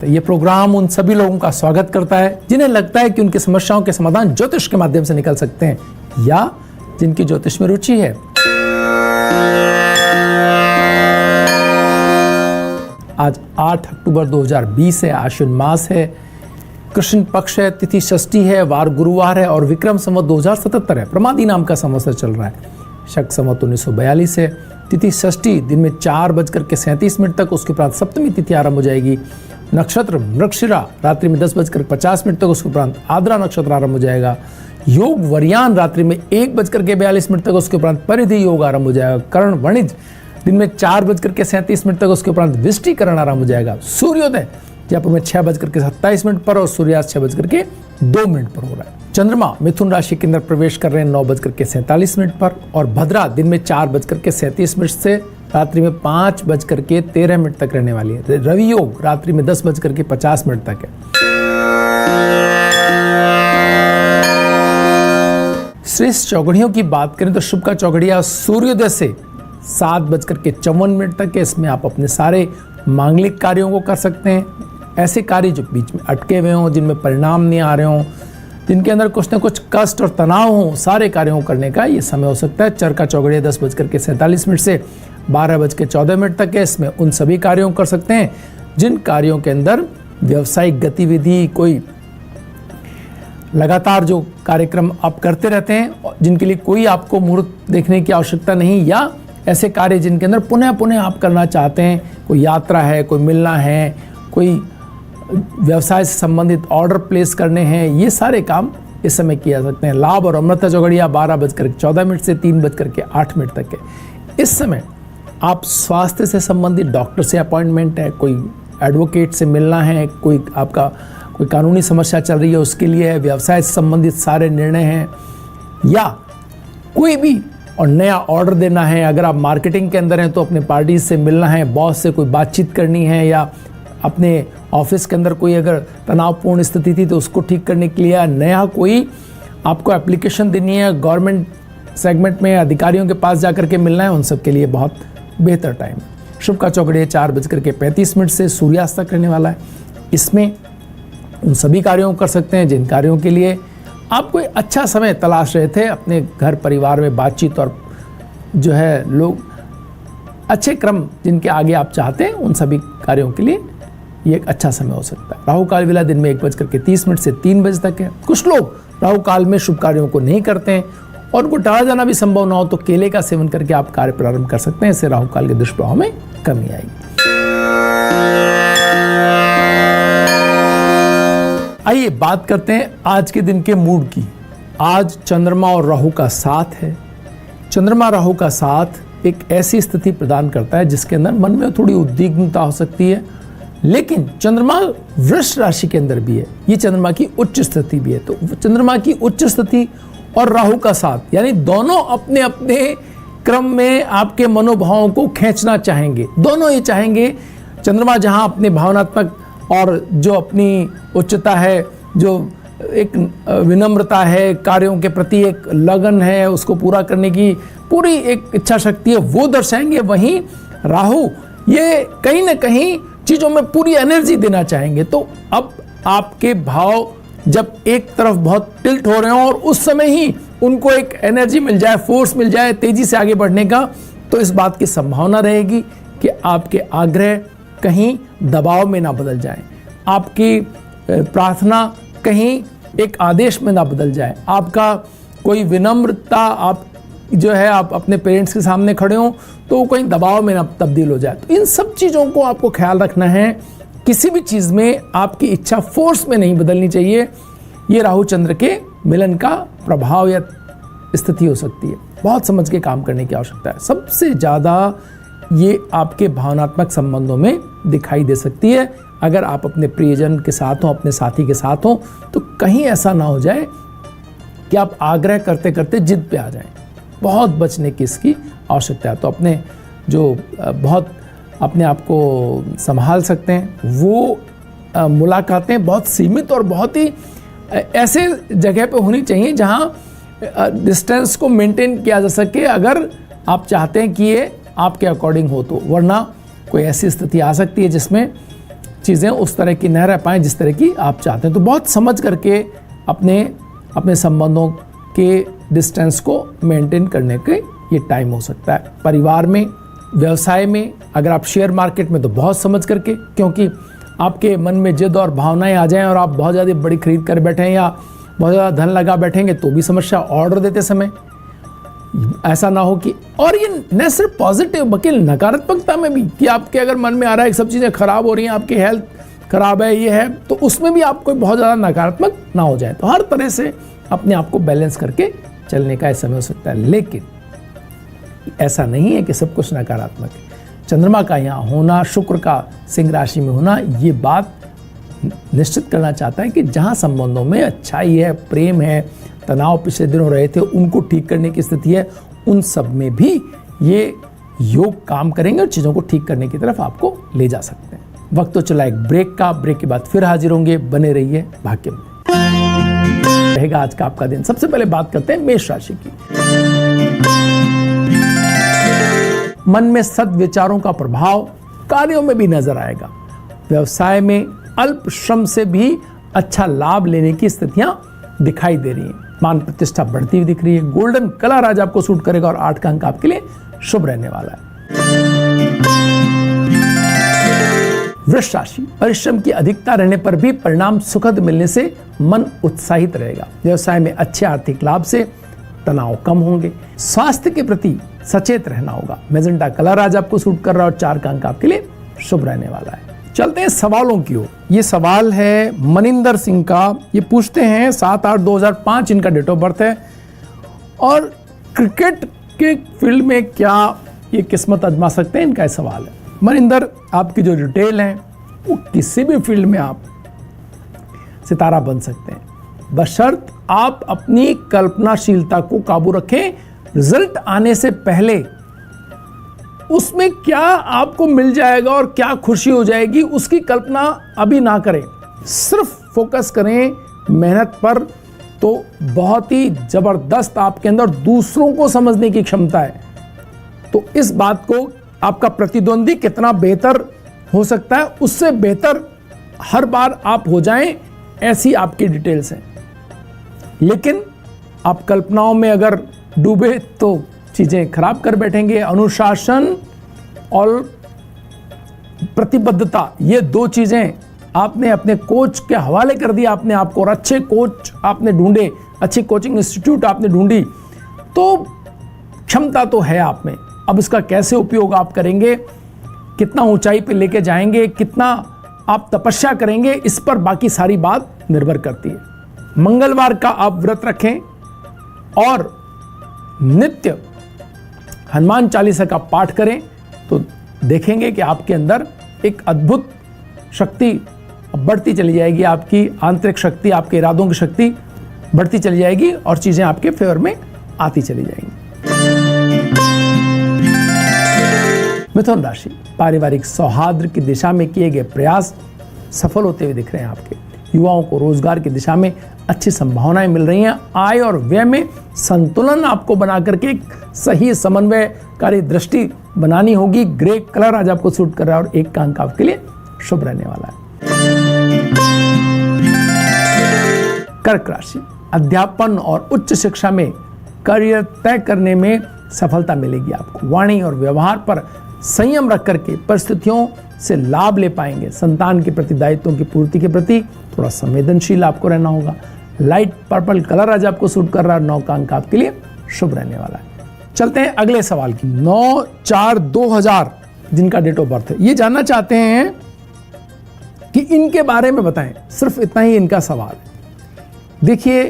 ये प्रोग्राम उन सभी लोगों का स्वागत करता है जिन्हें लगता है कि उनकी समस्याओं के समाधान ज्योतिष के माध्यम से निकल सकते हैं या जिनकी ज्योतिष में रुचि है। आज 8 अक्टूबर 2020 है, आश्विन मास है, कृष्ण पक्ष है, तिथि षष्ठी है, वार गुरुवार है और विक्रम संवत 2077 है। प्रमादी नाम का संवत्सर चल रहा है। शक संवत 1942 है। तिथि षष्ठी दिन में 4:37 तक, उसके उपरांत सप्तमी तिथि आरंभ हो जाएगी। नक्षत्र मृगशिरा रात्रि में 10:50 तक, उसके उपरांत आद्रा नक्षत्र आरंभ हो जाएगा। योग वरियान रात्रि में 1:42 तक, उसके उपरांत परिधि योग आरंभ हो जाएगा। करण वणिज दिन में 4:37 तक, उसके उपरांत विष्टिकरण आरंभ हो जाएगा। सूर्योदय जयपुर में 6:27 पर और सूर्यास्त 6:02 पर हो रहा है। चंद्रमा मिथुन राशि के अंदर प्रवेश कर रहे हैं 9:47 पर और भद्रा दिन में 4:37 से रात्रि में 5:13 तक रहने वाली है। रवि योग रात्रि में 10:50 तक है। श्रेष्ठ चौघड़ियों की बात करें तो शुभ का चौघड़िया सूर्योदय से 7:54 तक है। इसमें आप अपने सारे मांगलिक कार्यों को कर सकते हैं। ऐसे कार्य जो बीच में अटके हुए हों, जिनमें परिणाम नहीं आ रहे हों, जिनके अंदर कुछ न कुछ कष्ट और तनाव हो, सारे कार्यों को करने का ये समय हो सकता है। चर का चौघड़िया 10:47 से 12:14 तक है। इसमें उन सभी कार्यों को कर सकते हैं जिन कार्यों के अंदर व्यावसायिक गतिविधि, कोई लगातार जो कार्यक्रम आप करते रहते हैं, जिनके लिए कोई आपको मुहूर्त देखने की आवश्यकता नहीं, या ऐसे कार्य जिनके अंदर पुनः पुनः आप करना चाहते हैं। कोई यात्रा है, कोई मिलना है, कोई व्यवसाय से संबंधित ऑर्डर प्लेस करने हैं, ये सारे काम इस समय किए जा सकते हैं। लाभ और अमृता चौघड़िया 12:14 से 3:08 तक है। इस समय आप स्वास्थ्य से संबंधित डॉक्टर से अपॉइंटमेंट है, कोई एडवोकेट से मिलना है, कोई आपका कोई कानूनी समस्या चल रही है उसके लिए है, व्यवसाय से संबंधित सारे निर्णय हैं, या कोई भी और नया ऑर्डर देना है। अगर आप मार्केटिंग के अंदर हैं तो अपने पार्टीज से मिलना है, बॉस से कोई बातचीत करनी है, या अपने ऑफिस के अंदर कोई अगर तनावपूर्ण स्थिति थी तो उसको ठीक करने के लिए, नया कोई आपको एप्लीकेशन देनी है, गवर्नमेंट सेगमेंट में अधिकारियों के पास जाकर के मिलना है, उन सब के लिए बहुत बेहतर टाइम है। शुभ का चौघड़िया 4:35 से सूर्यास्त तक रहने वाला है। इसमें उन सभी कार्यों को कर सकते हैं जिन कार्यों के लिए आप कोई अच्छा समय तलाश रहे थे। अपने घर परिवार में बातचीत और जो है लोग अच्छे क्रम जिनके आगे आप चाहते हैं, उन सभी कार्यों के लिए ये एक अच्छा समय हो सकता है। राहु काल वेला दिन में 1:30 से 3 बजे तक है। कुछ लोग राहु काल में शुभ कार्यों को नहीं करते हैं और उनको टाला जाना भी संभव ना हो तो केले का सेवन करके आप कार्य प्रारंभ कर सकते हैं। इससे राहु काल के दुष्प्रभाव में कमी आएगी। आइए बात करते हैं आज के दिन के मूड की। आज चंद्रमा और राहु का साथ है। चंद्रमा राहु का साथ एक ऐसी स्थिति प्रदान करता है जिसके अंदर मन में थोड़ी उद्विग्नता हो सकती है, लेकिन चंद्रमा वृष राशि के अंदर भी है। ये चंद्रमा की उच्च स्थिति भी है। तो चंद्रमा की उच्च स्थिति और राहु का साथ, यानी दोनों अपने अपने क्रम में आपके मनोभावों को खींचना चाहेंगे। दोनों ये चाहेंगे, चंद्रमा जहां अपने भावनात्मक और जो अपनी उच्चता है, जो एक विनम्रता है, कार्यों के प्रति एक लगन है, उसको पूरा करने की पूरी एक इच्छा शक्ति है, वो दर्शाएंगे। वहीं राहु ये कहीं ना कहीं चीजों में पूरी एनर्जी देना चाहेंगे। तो अब आपके भाव जब एक तरफ बहुत टिल्ट हो रहे हो और उस समय ही उनको एक एनर्जी मिल जाए, फोर्स मिल जाए तेजी से आगे बढ़ने का, तो इस बात की संभावना रहेगी कि आपके आग्रह कहीं दबाव में ना बदल जाए, आपकी प्रार्थना कहीं एक आदेश में ना बदल जाए, आपका कोई विनम्रता आप जो है आप अपने पेरेंट्स के सामने खड़े हो तो वो कहीं दबाव में ना तब्दील हो जाए। तो इन सब चीज़ों को आपको ख्याल रखना है। किसी भी चीज़ में आपकी इच्छा फोर्स में नहीं बदलनी चाहिए। ये राहु चंद्र के मिलन का प्रभाव या स्थिति हो सकती है। बहुत समझ के काम करने की आवश्यकता है। सबसे ज़्यादा ये आपके भावनात्मक संबंधों में दिखाई दे सकती है। अगर आप अपने प्रियजन के साथ हों, अपने साथी के साथ हों, तो कहीं ऐसा ना हो जाए कि आप आग्रह करते करते जिद पे आ जाएं। बहुत बचने की इसकी आवश्यकता है। तो अपने जो बहुत अपने आप को संभाल सकते हैं वो मुलाकातें बहुत सीमित और बहुत ही ऐसे जगह पे होनी चाहिए जहां डिस्टेंस को मेंटेन किया जा सके, अगर आप चाहते हैं कि ये आपके अकॉर्डिंग हो तो। वरना कोई ऐसी स्थिति आ सकती है जिसमें चीज़ें उस तरह की न रह पाएँ जिस तरह की आप चाहते हैं। तो बहुत समझ करके अपने संबंधों के डिस्टेंस को मेंटेन करने के ये टाइम हो सकता है। परिवार में, व्यवसाय में, अगर आप शेयर मार्केट में तो बहुत समझ करके, क्योंकि आपके मन में जिद और भावनाएं आ जाएं और आप बहुत ज़्यादा बड़ी खरीद कर बैठे हैं या बहुत ज़्यादा धन लगा बैठेंगे तो भी समस्या। ऑर्डर देते समय ऐसा ना हो कि, और ये न सिर्फ पॉजिटिव बल्कि नकारात्मकता में भी, कि आपके अगर मन में आ रहा है कि सब चीज़ें खराब हो रही हैं, आपकी हेल्थ खराब है, ये है, तो उसमें भी आपको बहुत ज़्यादा नकारात्मक ना हो जाए। तो हर तरह से अपने आप को बैलेंस करके चलने का समय हो सकता है। लेकिन ऐसा नहीं है कि सब कुछ नकारात्मक है। चंद्रमा का यहाँ होना, शुक्र का सिंह राशि में होना, ये बात निश्चित करना चाहता है कि जहाँ संबंधों में अच्छाई है, प्रेम है, तनाव पिछले दिनों रहे थे उनको ठीक करने की स्थिति है, उन सब में भी ये योग काम करेंगे और चीज़ों को ठीक करने की तरफ आपको ले जा सकते हैं। वक्त तो चला एक ब्रेक का, ब्रेक के बाद फिर हाजिर होंगे। बने रहिए भाग्य में। रहेगा आज का आपका दिन। सबसे पहले बात करते हैं मेष राशि की। मन में सद्विचारों का प्रभाव कार्यों में भी नजर आएगा। व्यवसाय में अल्प श्रम से भी अच्छा लाभ लेने की स्थितियां दिखाई दे रही हैं। मान प्रतिष्ठा बढ़ती हुई दिख रही है। गोल्डन कलर आज आपको सूट करेगा और 8 का अंक आपके लिए शुभ रहने वाला है। वृष राशि, परिश्रम की अधिकता रहने पर भी परिणाम सुखद मिलने से मन उत्साहित रहेगा। व्यवसाय में अच्छे आर्थिक लाभ से तनाव कम होंगे। स्वास्थ्य के प्रति सचेत रहना होगा। मैजेंटा कलर आज आपको सूट कर रहा है और 4 का अंक आपके लिए शुभ रहने वाला है। चलते हैं सवालों की ओर। ये सवाल है मनिंदर सिंह का। ये पूछते हैं 7/8/2005 इनका डेट ऑफ बर्थ है, और क्रिकेट के फील्ड में क्या ये किस्मत आजमा सकते हैं, इनका सवाल है। मनिंदर, आपकी जो डिटेल है वो किसी भी फील्ड में आप सितारा बन सकते हैं, बशर्त आप अपनी कल्पनाशीलता को काबू रखें। रिजल्ट आने से पहले उसमें क्या आपको मिल जाएगा और क्या खुशी हो जाएगी उसकी कल्पना अभी ना करें। सिर्फ फोकस करें मेहनत पर, तो बहुत ही जबरदस्त आपके अंदर दूसरों को समझने की क्षमता है। तो इस बात को आपका प्रतिद्वंदी कितना बेहतर हो सकता है उससे बेहतर हर बार आप हो जाएं, ऐसी आपकी डिटेल्स हैं। लेकिन आप कल्पनाओं में अगर डूबे तो चीजें खराब कर बैठेंगे। अनुशासन और प्रतिबद्धता, ये 2 चीजें आपने अपने कोच के हवाले कर दिया आपने आपको, और अच्छे कोच आपने ढूंढे, अच्छी कोचिंग इंस्टीट्यूट आपने ढूंढी, तो क्षमता तो है आप में। अब इसका कैसे उपयोग आप करेंगे, कितना ऊंचाई पे लेके जाएंगे, कितना आप तपस्या करेंगे, इस पर बाकी सारी बात निर्भर करती है। मंगलवार का आप व्रत रखें और नित्य हनुमान चालीसा का पाठ करें तो देखेंगे कि आपके अंदर एक अद्भुत शक्ति बढ़ती चली जाएगी। आपकी आंतरिक शक्ति, आपके इरादों की शक्ति बढ़ती चली जाएगी और चीजें आपके फेवर में आती चली जाएंगी। मिथुन राशि, पारिवारिक सौहार्द की दिशा में किए गए प्रयास सफल होते हुए दिख रहे हैं। आपके युवाओं को रोजगार की दिशा में अच्छी संभावनाएं मिल रही हैं। आय और व्यय में संतुलन आपको बना करके एक सही समन्वयकारी दृष्टि बनानी होगी। ग्रे कलर आज आपको सूट कर रहा है और 1 का अंक आपके लिए शुभ रहने वाला है। कर्क राशि, अध्यापन और उच्च शिक्षा में करियर तय करने में सफलता मिलेगी आपको। वाणी और व्यवहार पर संयम रख करके परिस्थितियों से लाभ ले पाएंगे। संतान के प्रति दायित्वों की पूर्ति के प्रति थोड़ा संवेदनशील आपको रहना होगा। लाइट पर्पल कलर आज आपको सूट कर रहा है। 9 का अंक आपके लिए शुभ रहने वाला है। चलते हैं अगले सवाल की। 9/4/2000 जिनका डेट ऑफ बर्थ है, ये जानना चाहते हैं कि इनके बारे में बताएं। सिर्फ इतना ही इनका सवाल है। देखिए,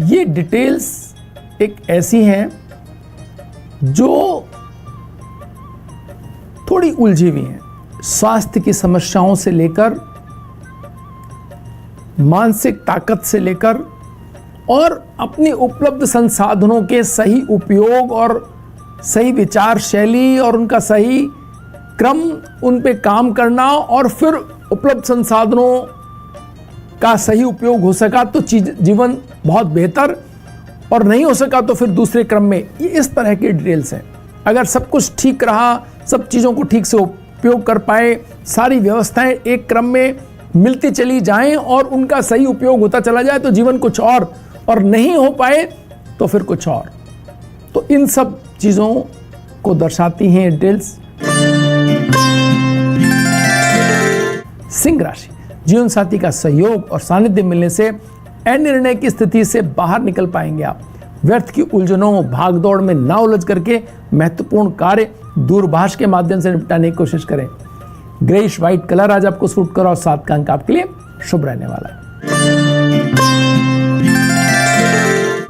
ये डिटेल्स एक ऐसी हैं जो थोड़ी उलझी हुई हैं। स्वास्थ्य की समस्याओं से लेकर, मानसिक ताकत से लेकर और अपनी उपलब्ध संसाधनों के सही उपयोग और सही विचार शैली और उनका सही क्रम, उन पे काम करना और फिर उपलब्ध संसाधनों का सही उपयोग हो सका तो जीवन बहुत बेहतर, और नहीं हो सका तो फिर दूसरे क्रम में। ये इस तरह की डिटेल्स हैं। अगर सब कुछ ठीक रहा, सब चीज़ों को ठीक से उपयोग कर पाए, सारी व्यवस्थाएं एक क्रम में मिलती चली जाएं और उनका सही उपयोग होता चला जाए तो जीवन कुछ और नहीं हो पाए तो फिर कुछ और। तो इन सब चीजों को दर्शाती हैं डिटेल्स। सिंह राशि, जीवन साथी का सहयोग और सानिध्य मिलने से अनिर्णय की स्थिति से बाहर निकल पाएंगे आप। व्यर्थ की उलझनों, भागदौड़ में ना उलझ करके महत्वपूर्ण कार्य दूरभाष के माध्यम से निपटाने की कोशिश करें। ग्रेइश व्हाइट कलर आज आपको सूट करो और 7 का अंक आपके लिए शुभ रहने वाला है।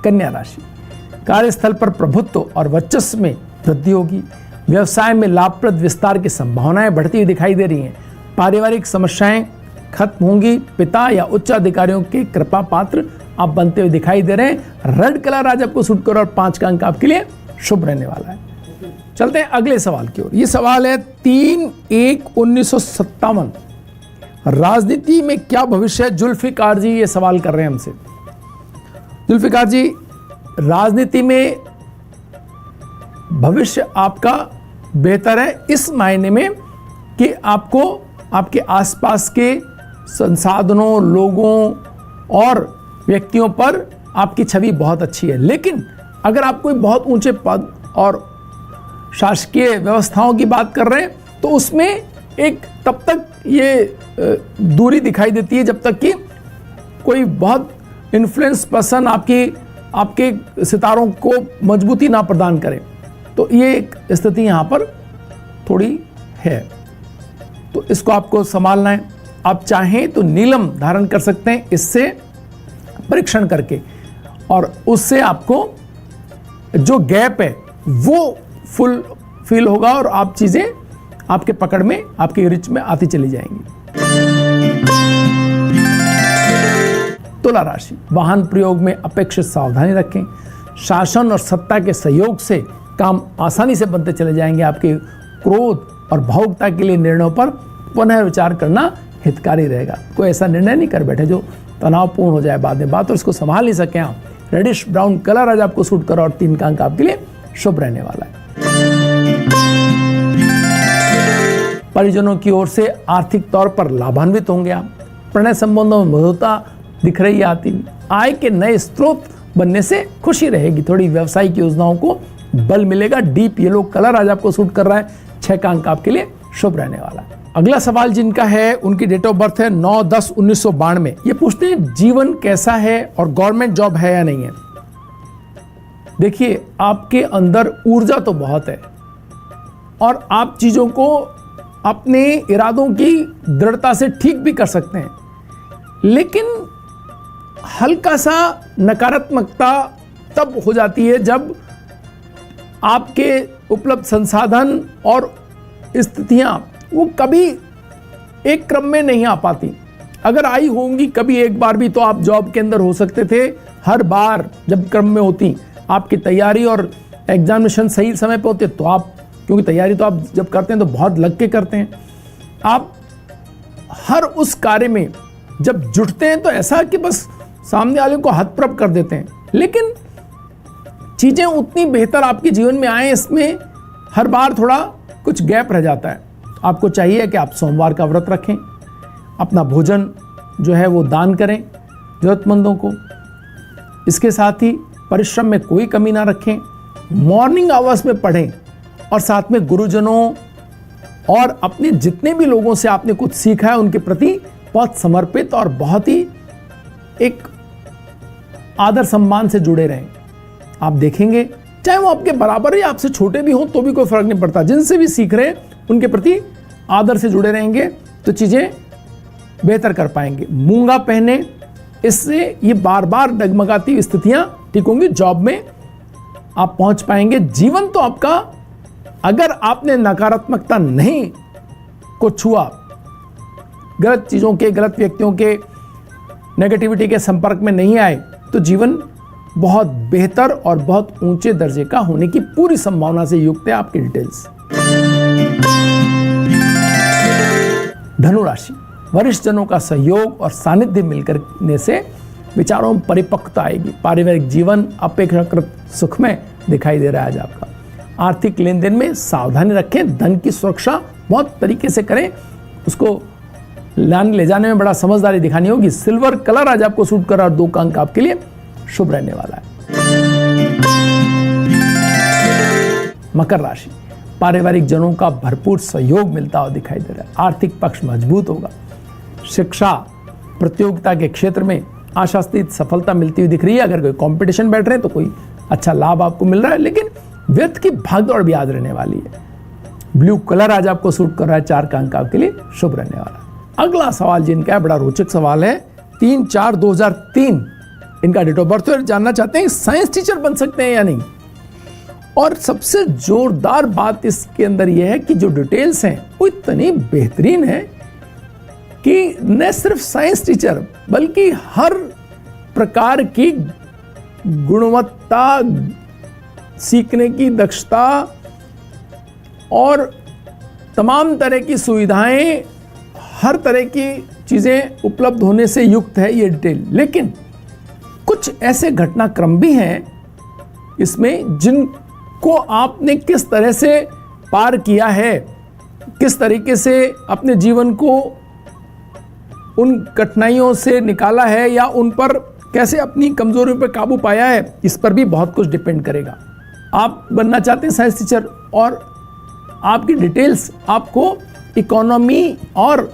कन्या राशि, कार्यस्थल पर प्रभुत्व और वर्चस्व में वृद्धि होगी। व्यवसाय में लाभप्रद विस्तार की संभावनाएं बढ़ती हुई दिखाई दे रही हैं। पारिवारिक समस्याएं खत्म होंगी। पिता या उच्च अधिकारियों के कृपा पात्र आप बनते हुए दिखाई दे रहे हैं। रेड कलर आज आपको सूट करो और 5 का अंक आपके लिए शुभ रहने वाला है। चलते हैं अगले सवाल की ओर। ये सवाल है 3/1/1957 राजनीति में क्या भविष्य है? जुल्फिकार जी ये सवाल कर रहे हैं हमसे। जुल्फिकार जी, राजनीति में भविष्य आपका बेहतर है इस मायने में कि आपको आपके आसपास के संसाधनों, लोगों और व्यक्तियों पर आपकी छवि बहुत अच्छी है। लेकिन अगर आप कोई बहुत ऊंचे पद और शासकीय व्यवस्थाओं की बात कर रहे हैं तो उसमें एक तब तक ये दूरी दिखाई देती है जब तक कि कोई बहुत इन्फ्लुएंस पर्सन आपके सितारों को मजबूती ना प्रदान करे। तो ये एक स्थिति यहाँ पर थोड़ी है, तो इसको आपको संभालना है। आप चाहें तो नीलम धारण कर सकते हैं इससे परीक्षण करके, और उससे आपको जो गैप है वो फुल फील होगा और आप चीजें आपके पकड़ में, आपके रिच में आती चली जाएंगी। तुला राशि, वाहन प्रयोग में अपेक्षित सावधानी रखें। शासन और सत्ता के सहयोग से काम आसानी से बनते चले जाएंगे। आपके क्रोध और भावुकता के लिए निर्णयों पर पुनर्विचार करना हितकारी रहेगा। कोई ऐसा निर्णय नहीं कर बैठे जो तनावपूर्ण हो जाए बाद में बात और इसको संभाल नहीं सके आप। रेडिश ब्राउन कलर आज आपको सूट करो और 3 का अंक आपके लिए शुभ रहने वाला है। परिजनों की ओर से आर्थिक तौर पर लाभान्वित होंगे आप। प्रणय संबंधों में मधुरता दिख रही है आती। आय के नए स्रोत बनने से खुशी रहेगी। थोड़ी व्यावसायिक योजनाओं को बल मिलेगा। डीप येलो कलर आज आपको सूट कर रहा है। 6 का अंक आपके लिए शुभ रहने वाला है। अगला सवाल जिनका है उनकी डेट ऑफ बर्थ है 9/10/1992। ये पूछते हैं जीवन कैसा है और गवर्नमेंट जॉब है या नहीं है। देखिए, आपके अंदर ऊर्जा तो बहुत है और आप चीजों को अपने इरादों की दृढ़ता से ठीक भी कर सकते हैं, लेकिन हल्का सा नकारात्मकता तब हो जाती है जब आपके उपलब्ध संसाधन और स्थितियां वो कभी एक क्रम में नहीं आ पाती। अगर आई होंगी कभी एक बार भी तो आप जॉब के अंदर हो सकते थे। हर बार जब क्रम में होती, आपकी तैयारी और एग्जामिनेशन सही समय पे होते तो आप, क्योंकि तैयारी तो आप जब करते हैं तो बहुत लग के करते हैं, आप हर उस कार्य में जब जुटते हैं तो ऐसा कि बस सामने वाले को हतप्रभ कर देते हैं। लेकिन चीजें उतनी बेहतर आपके जीवन में आए, इसमें हर बार थोड़ा कुछ गैप रह जाता है। आपको चाहिए कि आप सोमवार का व्रत रखें, अपना भोजन जो है वो दान करें जरूरतमंदों को। इसके साथ ही परिश्रम में कोई कमी ना रखें। मॉर्निंग आवर्स में पढ़ें और साथ में गुरुजनों और अपने जितने भी लोगों से आपने कुछ सीखा है उनके प्रति बहुत समर्पित और बहुत ही एक आदर सम्मान से जुड़े रहें। आप देखेंगे चाहे वो आपके बराबर या आपसे छोटे भी हों तो भी कोई फर्क नहीं पड़ता, जिनसे भी सीख रहे हैं उनके प्रति आदर से जुड़े रहेंगे तो चीजें बेहतर कर पाएंगे। मूंगा पहने, इससे ये बार बार डगमगाती हुई स्थितियां ठीक होंगी। जॉब में आप पहुंच पाएंगे। जीवन तो आपका, अगर आपने नकारात्मकता नहीं को छुआ, गलत चीजों के, गलत व्यक्तियों के, नेगेटिविटी के संपर्क में नहीं आए तो जीवन बहुत बेहतर और बहुत ऊंचे दर्जे का होने की पूरी संभावना से युक्त है। आपकी डिटेल्स। धनु राशि, वरिष्ठ जनों का सहयोग और सानिध्य मिलकर से विचारों में परिपक्वता आएगी। पारिवारिक जीवन अपेक्षाकृत सुखमय दिखाई दे रहा है आज आपका। आर्थिक लेन देन में सावधानी रखें। धन की सुरक्षा बहुत तरीके से करें, उसको ले जाने में बड़ा समझदारी दिखानी होगी। सिल्वर कलर आज आपको सूट कर रहा है और 2 का अंक आपके लिए शुभ रहने वाला है। मकर राशि, पारिवारिक जनों का भरपूर सहयोग मिलता हुआ दिखाई दे रहा है। आर्थिक पक्ष मजबूत होगा। शिक्षा प्रतियोगिता के क्षेत्र में आशातीत सफलता मिलती हुई दिख रही है। अगर कोई कंपटीशन बैठ रहे हैं तो कोई अच्छा लाभ आपको मिल रहा है, लेकिन व्यर्थ की भागदौड़ भी आज रहने वाली है। ब्लू कलर आज आपको सूट कर रहा है, 4 का अंक आपके लिए शुभ रहने वाला है। अगला सवाल जिनका है बड़ा रोचक सवाल है, 3/4/2003 इनका डेट ऑफ बर्थ है। जानना चाहते हैं साइंस टीचर बन सकते हैं या नहीं। और सबसे जोरदार बात इसके अंदर यह है कि जो डिटेल्स हैं वो इतनी बेहतरीन है कि न सिर्फ साइंस टीचर बल्कि हर प्रकार की गुणवत्ता, सीखने की दक्षता और तमाम तरह की सुविधाएं, हर तरह की चीज़ें उपलब्ध होने से युक्त है ये डिटेल। लेकिन कुछ ऐसे घटनाक्रम भी हैं इसमें जिनको आपने किस तरह से पार किया है, किस तरीके से अपने जीवन को उन कठिनाइयों से निकाला है या उन पर कैसे अपनी कमजोरियों पर काबू पाया है, इस पर भी बहुत कुछ डिपेंड करेगा। आप बनना चाहते हैं साइंस टीचर और आपकी डिटेल्स आपको इकोनॉमी और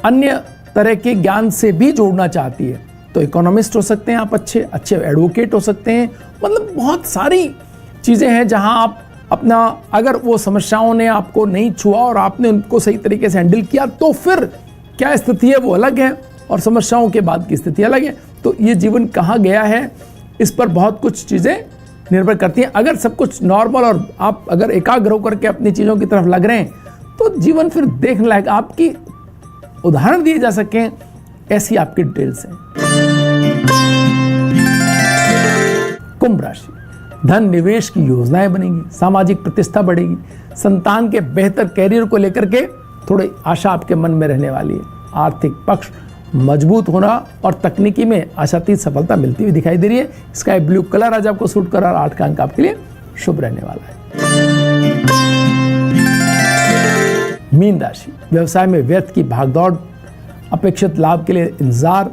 अन्य तरह के ज्ञान से भी जोड़ना चाहती है, तो इकोनॉमिस्ट हो सकते हैं आप, अच्छे एडवोकेट हो सकते हैं। मतलब बहुत सारी चीज़ें हैं जहां आप अपना, अगर वो समस्याओं ने आपको नहीं छुआ और आपने उनको सही तरीके से हैंडल किया तो फिर क्या स्थिति है वो अलग है और समस्याओं के बाद की स्थिति अलग है। तो ये जीवन कहाँ गया है इस पर बहुत कुछ चीज़ें निर्भर करती हैं। अगर सब कुछ नॉर्मल और आप अगर एकाग्र होकर के अपनी चीज़ों की तरफ लग रहे हैं तो जीवन फिर देखने लायक, आपकी उदाहरण दिए जा सकें ऐसी आपकी डिटेल्स हैं। कुंभ राशि, धन निवेश की योजनाएं बनेंगी, सामाजिक प्रतिष्ठा बढ़ेगी, संतान के बेहतर कैरियर को लेकर के थोड़ी आशा आपके मन में रहने वाली है। आर्थिक पक्ष मजबूत होना और तकनीकी में आशातीत सफलता मिलती हुई दिखाई दे रही है। स्काई ब्लू कलर आज आपको सूट कर रहा है, 8 का अंक आपके लिए शुभ रहने वाला है। मीन राशि, व्यवसाय में व्यर्थ की भागदौड़, अपेक्षित लाभ के लिए इंतजार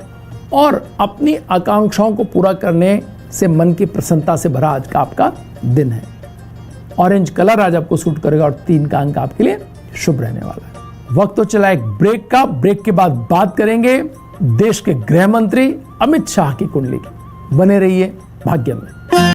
और अपनी आकांक्षाओं को पूरा करने से मन की प्रसन्नता से भरा आज का आपका दिन है। ऑरेंज कलर आज आपको सूट करेगा और 3 का अंक आपके लिए शुभ रहने वाला है। वक्त तो चला एक ब्रेक का, ब्रेक के बाद बात करेंगे देश के गृह मंत्री अमित शाह की कुंडली की। बने रहिए भाग्य में।